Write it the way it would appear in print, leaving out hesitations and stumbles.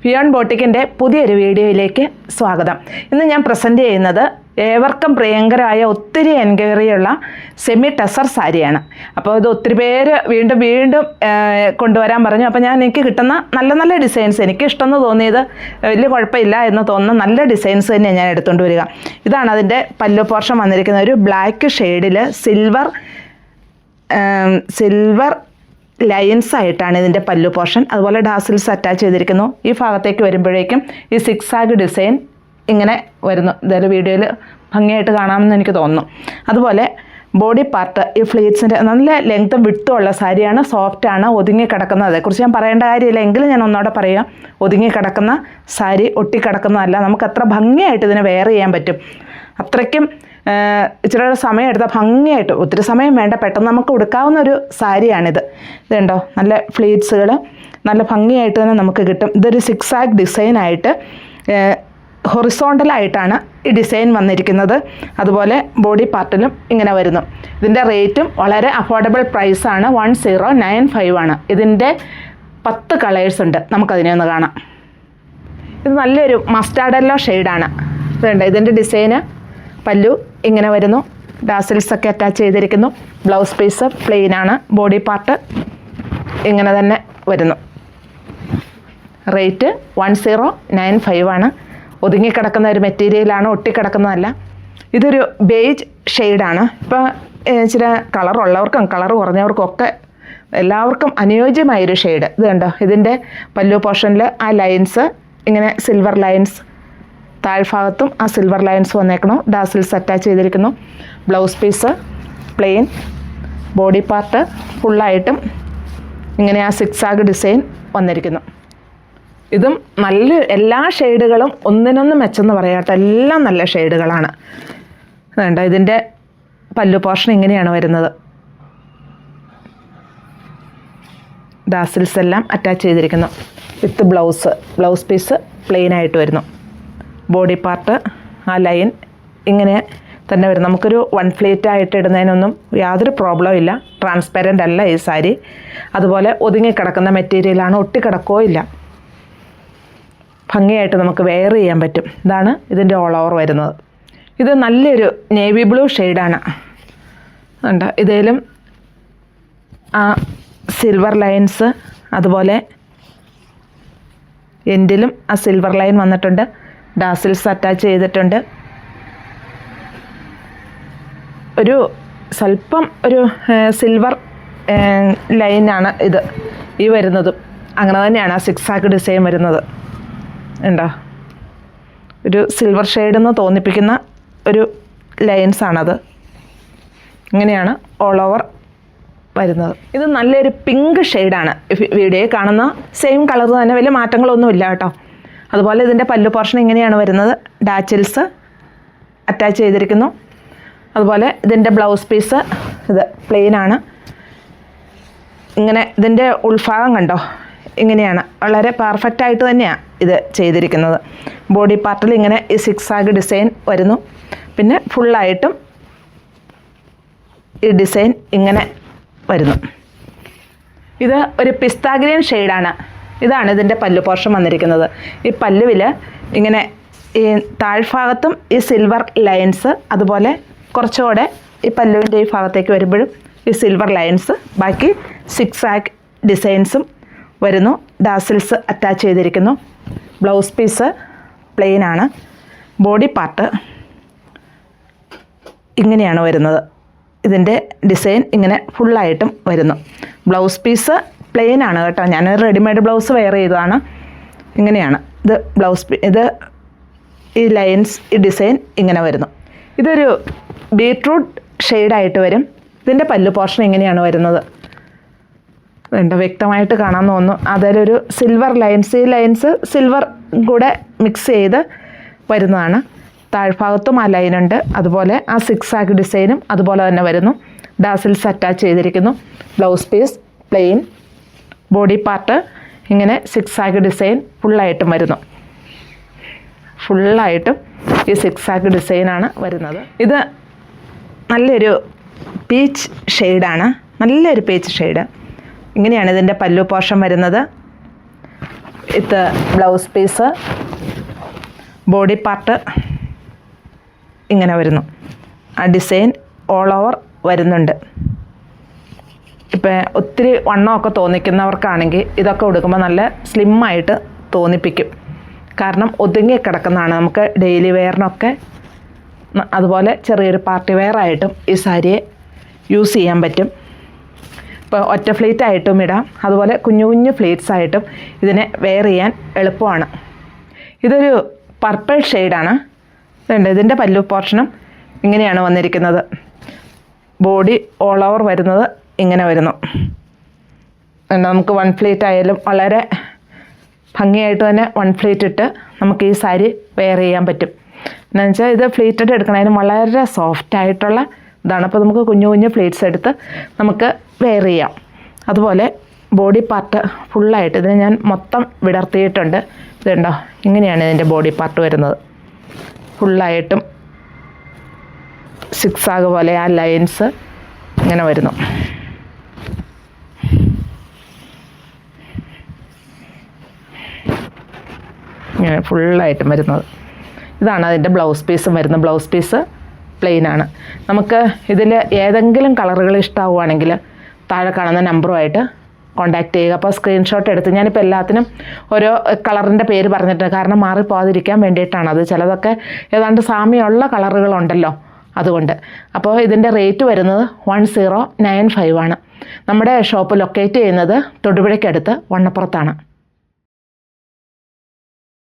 ഫിയോൺ ബോട്ടിക്കിൻ്റെ പുതിയൊരു വീഡിയോയിലേക്ക് സ്വാഗതം. ഇന്ന് ഞാൻ പ്രസൻറ്റ് ചെയ്യുന്നത് ഏവർക്കും പ്രിയങ്കരമായ ഒത്തിരി എൻക്വയറിയുള്ള സെമി ടെസർ സാരിയാണ്. അപ്പോൾ ഇത് ഒത്തിരി പേര് വീണ്ടും കൊണ്ടുവരാൻ പറഞ്ഞു. അപ്പോൾ എനിക്ക് കിട്ടുന്ന നല്ല നല്ല ഡിസൈൻസ്, എനിക്ക് ഇഷ്ടമെന്ന് തോന്നിയത്, വലിയ കുഴപ്പമില്ല എന്ന് തോന്നുന്ന നല്ല ഡിസൈൻസ് തന്നെയാണ് ഞാൻ എടുത്തുകൊണ്ട് വരിക. ഇതാണ് അതിൻ്റെ പല്ലു പോർഷൻ വന്നിരിക്കുന്നത്. ഒരു ബ്ലാക്ക് ഷെയ്ഡിൽ സിൽവർ ലൈൻസ് ആയിട്ടാണ് ഇതിൻ്റെ പല്ലു പോർഷൻ. അതുപോലെ ഡാസിൽസ് അറ്റാച്ച് ചെയ്തിരിക്കുന്നു. ഈ ഭാഗത്തേക്ക് വരുമ്പോഴേക്കും ഈ സിക്സാഗ് ഡിസൈൻ ഇങ്ങനെ വരുന്നു. ഇതൊരു വീഡിയോയിൽ ഭംഗിയായിട്ട് കാണാമെന്ന് എനിക്ക് തോന്നുന്നു. അതുപോലെ ബോഡി പാർട്ട് ഈ ഫ്ലീറ്റ്സിൻ്റെ നല്ല ലെങ്ത്തും വിട്ടും ഉള്ള സാരിയാണ്. സോഫ്റ്റാണ്, ഒതുങ്ങിക്കിടക്കുന്നത്. അതേക്കുറിച്ച് ഞാൻ പറയേണ്ട കാര്യമില്ല, എങ്കിലും ഞാൻ ഒന്നോടെ പറയാം. ഒതുങ്ങിക്കിടക്കുന്ന സാരി, ഒട്ടിക്കിടക്കുന്നതല്ല. നമുക്ക് അത്ര ഭംഗിയായിട്ട് ഇതിനെ വെയർ ചെയ്യാൻ പറ്റും. അത്രയ്ക്കും ഇച്ചിരി സമയം എടുത്താൽ ഭംഗിയായിട്ട്, ഒത്തിരി സമയം വേണ്ട, പെട്ടെന്ന് നമുക്ക് ഉടുക്കാവുന്ന ഒരു സാരിയാണിത്. ഇതുണ്ടോ, നല്ല ഫ്ലീറ്റ്സുകൾ നല്ല ഭംഗിയായിട്ട് തന്നെ നമുക്ക് കിട്ടും. ഇതൊരു സിക്സാഗ് ഡിസൈനായിട്ട് ഹൊറിസോണ്ടലായിട്ടാണ് ഈ ഡിസൈൻ വന്നിരിക്കുന്നത്. അതുപോലെ ബോഡി പാർട്ടിലും ഇങ്ങനെ വരുന്നു. ഇതിൻ്റെ റേറ്റും വളരെ അഫോർഡബിൾ പ്രൈസാണ്. 1095 ആണ്. ഇതിൻ്റെ 10 കളേഴ്സ് ഉണ്ട്. നമുക്കതിനെ ഒന്ന് കാണാം. ഇത് നല്ലൊരു മസ്റ്റാർഡ് യെല്ലോ ഷെയ്ഡാണ്. ഇതുണ്ട്, ഇതിൻ്റെ ഡിസൈന്. പല്ലു ഇങ്ങനെ വരുന്നു, ഡാസിൽസൊക്കെ അറ്റാച്ച് ചെയ്തിരിക്കുന്നു. ബ്ലൗസ് പീസ് പ്ലെയിനാണ്. ബോഡി പാർട്ട് ഇങ്ങനെ തന്നെ വരുന്നു. റേറ്റ് 1095 ആണ്. ഒതുങ്ങിക്കിടക്കുന്ന ഒരു മെറ്റീരിയലാണ്, ഒട്ടിക്കിടക്കുന്നതല്ല. ഇതൊരു ബേജ് ഷെയ്ഡാണ്. ഇപ്പോൾ ഇച്ചിരി കളറുള്ളവർക്കും കളർ കുറഞ്ഞവർക്കും ഒക്കെ എല്ലാവർക്കും അനുയോജ്യമായൊരു ഷെയ്ഡ്. ഇത് കണ്ടോ, ഇതിൻ്റെ പല്ലു പോർഷനിൽ ആ ലൈൻസ് ഇങ്ങനെ സിൽവർ ലൈൻസ്, താഴ്ഭാഗത്തും ആ സിൽവർ ലൈൻസ് വന്നേക്കണു. ഡാസിൽസ് അറ്റാച്ച് ചെയ്തിരിക്കുന്നു. Blouse piece plain. Body part ഫുള്ളായിട്ടും ഇങ്ങനെ ആ സിക്സാഗ് ഡിസൈൻ വന്നിരിക്കുന്നു. ഇതും നല്ല എല്ലാ ഷെയ്ഡുകളും ഒന്നിനൊന്ന് മെച്ചെന്ന് പറയാട്ടെ, എല്ലാം നല്ല ഷെയ്ഡുകളാണ്. വേണ്ട, ഇതിൻ്റെ പല്ലു പോർഷൻ ഇങ്ങനെയാണ് വരുന്നത്. ഡാസിൽസ് എല്ലാം അറ്റാച്ച് ചെയ്തിരിക്കുന്നു. വിത്ത് ബ്ലൗസ് പീസ് പ്ലെയിൻ ആയിട്ട് വരുന്നു. ബോഡി പാർട്ട് ആ ലൈൻ ഇങ്ങനെ തന്നെ വരും. നമുക്കൊരു വൺ ഫ്ലീറ്റ് ആയിട്ട് ഇടുന്നതിനൊന്നും യാതൊരു പ്രോബ്ലം ഇല്ല. ട്രാൻസ്പെറൻ്റ് അല്ല ഈ സാരി. അതുപോലെ ഒതുങ്ങിക്കിടക്കുന്ന മെറ്റീരിയലാണ്, ഒട്ടിക്കിടക്കോ ഇല്ല. ഭംഗിയായിട്ട് നമുക്ക് വെയർ ചെയ്യാൻ പറ്റും. ഇതാണ് ഇതിൻ്റെ ഓൾ ഓവർ വരുന്നത്. ഇത് നല്ലൊരു നേവി ബ്ലൂ ഷെയ്ഡാണ്. ഉണ്ട്, ഇതിലും ആ സിൽവർ ലൈൻസ്, അതുപോലെ എൻഡിലും ആ സിൽവർ ലൈൻ വന്നിട്ടുണ്ട്. ഡാസിൽസ് അറ്റാച്ച് ചെയ്തിട്ടുണ്ട്. ഒരു സ്വല്പം ഒരു സിൽവർ ലൈനാണ് ഇത് ഈ വരുന്നതും. അങ്ങനെ തന്നെയാണ് ആ സിക്സാഗ് ഡിസൈൻ വരുന്നത്. ഉണ്ടോ, ഒരു സിൽവർ ഷെയ്ഡെന്ന് തോന്നിപ്പിക്കുന്ന ഒരു ലൈൻസാണത്. ഇങ്ങനെയാണ് ഓൾ ഓവർ വരുന്നത്. ഇത് നല്ലൊരു പിങ്ക് ഷെയ്ഡാണ്. വീഡിയോയിൽ കാണുന്ന സെയിം കളർ തന്നെ, വലിയ മാറ്റങ്ങളൊന്നുമില്ല കേട്ടോ. അതുപോലെ ഇതിൻ്റെ പല്ലു പോർഷൻ ഇങ്ങനെയാണ് വരുന്നത്. ഡാച്ചിൽസ് അറ്റാച്ച് ചെയ്തിരിക്കുന്നു. അതുപോലെ ഇതിൻ്റെ ബ്ലൗസ് പീസ് ഇത് പ്ലെയിനാണ്. ഇങ്ങനെ ഇതിൻ്റെ ഉൾഭാഗം കണ്ടോ, ഇങ്ങനെയാണ്. വളരെ പെർഫെക്റ്റായിട്ട് തന്നെയാണ് ഇത് ചെയ്തിരിക്കുന്നത്. ബോഡി പാർട്ടിൽ ഇങ്ങനെ ഈ സിക്സാഗ് ഡിസൈൻ വരുന്നു. പിന്നെ ഫുള്ളായിട്ടും ഈ ഡിസൈൻ ഇങ്ങനെ വരുന്നു. ഇത് ഒരു പിസ്താ ഗ്രീൻ ഷെയ്ഡാണ്. ഇതാണ് ഇതിൻ്റെ പല്ലു പോർഷൻ വന്നിരിക്കുന്നത്. ഈ പല്ലുവിൽ ഇങ്ങനെ ഈ താഴ്ഭാഗത്തും ഈ സിൽവർ ലൈൻസ്, അതുപോലെ കുറച്ചുകൂടെ ഈ പല്ലുവിൻ്റെ ഈ ഭാഗത്തേക്ക് വരുമ്പോഴും ഈ സിൽവർ ലൈൻസ്, ബാക്കി സിക്സാഗ് ഡിസൈൻസും വരുന്നു. ഡാസിൽസ് അറ്റാച്ച് ചെയ്തിരിക്കുന്നു. ബ്ലൗസ് പീസ് പ്ലെയിനാണ്. ബോഡി പാർട്ട് ഇങ്ങനെയാണ് വരുന്നത്. ഇതിൻ്റെ ഡിസൈൻ ഇങ്ങനെ ഫുള്ളായിട്ടും വരുന്നു. ബ്ലൗസ് പീസ് പ്ലെയിൻ ആണ് കേട്ടോ. ഞാൻ റെഡിമെയ്ഡ് ബ്ലൗസ് വെയർ ചെയ്തതാണ്. ഇങ്ങനെയാണ് ഇത് ഇത് ഈ ലൈൻസ്, ഈ ഡിസൈൻ ഇങ്ങനെ വരുന്നു. ഇതൊരു ബീട്രൂട്ട് ഷെയ്ഡായിട്ട് വരും. ഇതിൻ്റെ പല്ലു പോർഷൻ ഇങ്ങനെയാണ് വരുന്നത്. ഉണ്ട്, വ്യക്തമായിട്ട് കാണാൻ തോന്നുന്നു. അതിലൊരു സിൽവർ ലൈൻസ്, ഈ ലൈൻസ് സിൽവർ കൂടെ മിക്സ് ചെയ്ത് വരുന്നതാണ്. താഴ്ഭാഗത്തും ആ ലൈനുണ്ട്. അതുപോലെ ആ സിക്സാഗ് ഡിസൈനും അതുപോലെ തന്നെ വരുന്നു. ഡാസിൽസ് അറ്റാച്ച് ചെയ്തിരിക്കുന്നു. Blouse piece plain. Body part ഇങ്ങനെ സിക്സാഗ് ഡിസൈൻ ഫുള്ളായിട്ടും വരുന്നു. ഫുള്ളായിട്ടും ഈ സിക്സാഗ് ഡിസൈനാണ് വരുന്നത്. ഇത് നല്ലൊരു പീച്ച് ഷെയ്ഡാണ്. നല്ലൊരു പീച്ച് ഷെയ്ഡ്. ഇങ്ങനെയാണ് ഇതിൻ്റെ പല്ലു പോർഷൻ വരുന്നത്. ഇത് ബ്ലൗസ് പീസ്, ബോഡി പാർട്ട് ഇങ്ങനെ വരുന്നു. ആ ഡിസൈൻ ഓൾ ഓവർ വരുന്നുണ്ട്. ഇപ്പം ഒത്തിരി വണ്ണമൊക്കെ തോന്നിക്കുന്നവർക്കാണെങ്കിൽ ഇതൊക്കെ ഉടുക്കുമ്പോൾ നല്ല സ്ലിമ്മായിട്ട് തോന്നിപ്പിക്കും. കാരണം ഒതുങ്ങി കിടക്കുന്നതാണ്. നമുക്ക് ഡെയിലി വെയറിനൊക്കെ അതുപോലെ ചെറിയൊരു പാർട്ടി വെയറായിട്ടും ഈ സാരിയെ യൂസ് ചെയ്യാൻ പറ്റും. ഇപ്പോൾ ഒറ്റ ഫ്ലീറ്റായിട്ടും ഇടാം, അതുപോലെ കുഞ്ഞു കുഞ്ഞു ഫ്ലീറ്റ്സായിട്ടും ഇതിനെ വെയർ ചെയ്യാൻ എളുപ്പമാണ്. ഇതൊരു പർപ്പിൾ ഷെയ്ഡാണ്. ഇതുണ്ട്, ഇതിൻ്റെ പല്ലു പോർഷനും ഇങ്ങനെയാണ് വന്നിരിക്കുന്നത്. ബോഡി ഓൾ ഓവർ വരുന്നത് ഇങ്ങനെ വരുന്നു. നമുക്ക് വൺ ഫ്ലീറ്റ് ആയാലും വളരെ ഭംഗിയായിട്ട് തന്നെ വൺ ഫ്ലീറ്റ് ഇട്ട് നമുക്ക് ഈ സാരി വെയർ ചെയ്യാൻ പറ്റും. എന്നു വെച്ചാൽ ഇത് ഫ്ലീറ്റഡ് എടുക്കണതിന് വളരെ സോഫ്റ്റായിട്ടുള്ള ഇതാണ്. അപ്പോൾ നമുക്ക് കുഞ്ഞു കുഞ്ഞു ഫ്ലീറ്റ്സ് എടുത്ത് നമുക്ക് വെയർ ചെയ്യാം. അതുപോലെ ബോഡി പാർട്ട് ഫുള്ളായിട്ട് ഇതിന് ഞാൻ മൊത്തം വിടർത്തിയിട്ടുണ്ട്. ഇതുണ്ടോ, ഇങ്ങനെയാണ് ഇതിൻ്റെ ബോഡി പാർട്ട് വരുന്നത്. ഫുള്ളായിട്ടും സിക്സാഗ് പോലെ ആ ലൈൻസ് ഇങ്ങനെ വരുന്നു. ഇങ്ങനെ ഫുള്ളായിട്ടും വരുന്നത്. ഇതാണ് അതിൻ്റെ ബ്ലൗസ് പീസും വരുന്നത്. ബ്ലൗസ് പീസ് പ്ലെയിനാണ്. നമുക്ക് ഇതിൽ ഏതെങ്കിലും കളറുകൾ ഇഷ്ടമാവുകയാണെങ്കിൽ താഴെ കാണുന്ന നമ്പറുമായിട്ട് കോൺടാക്റ്റ് ചെയ്യുക. അപ്പോൾ സ്ക്രീൻഷോട്ട് എടുത്ത് ഞാനിപ്പോൾ എല്ലാത്തിനും ഓരോ കളറിൻ്റെ പേര് പറഞ്ഞിട്ടുണ്ട്. കാരണം മാറിപ്പോകാതിരിക്കാൻ വേണ്ടിയിട്ടാണ്. അത് ചിലതൊക്കെ ഏതാണ്ട് സാമ്യമുള്ള കളറുകളുണ്ടല്ലോ, അതുകൊണ്ട്. അപ്പോൾ ഇതിൻ്റെ റേറ്റ് വരുന്നത് 1095 ആണ്. നമ്മുടെ ഷോപ്പ് ലൊക്കേറ്റ് ചെയ്യുന്നത് തൊടുപുഴയ്ക്കടുത്ത് വണ്ണപ്പുറത്താണ്.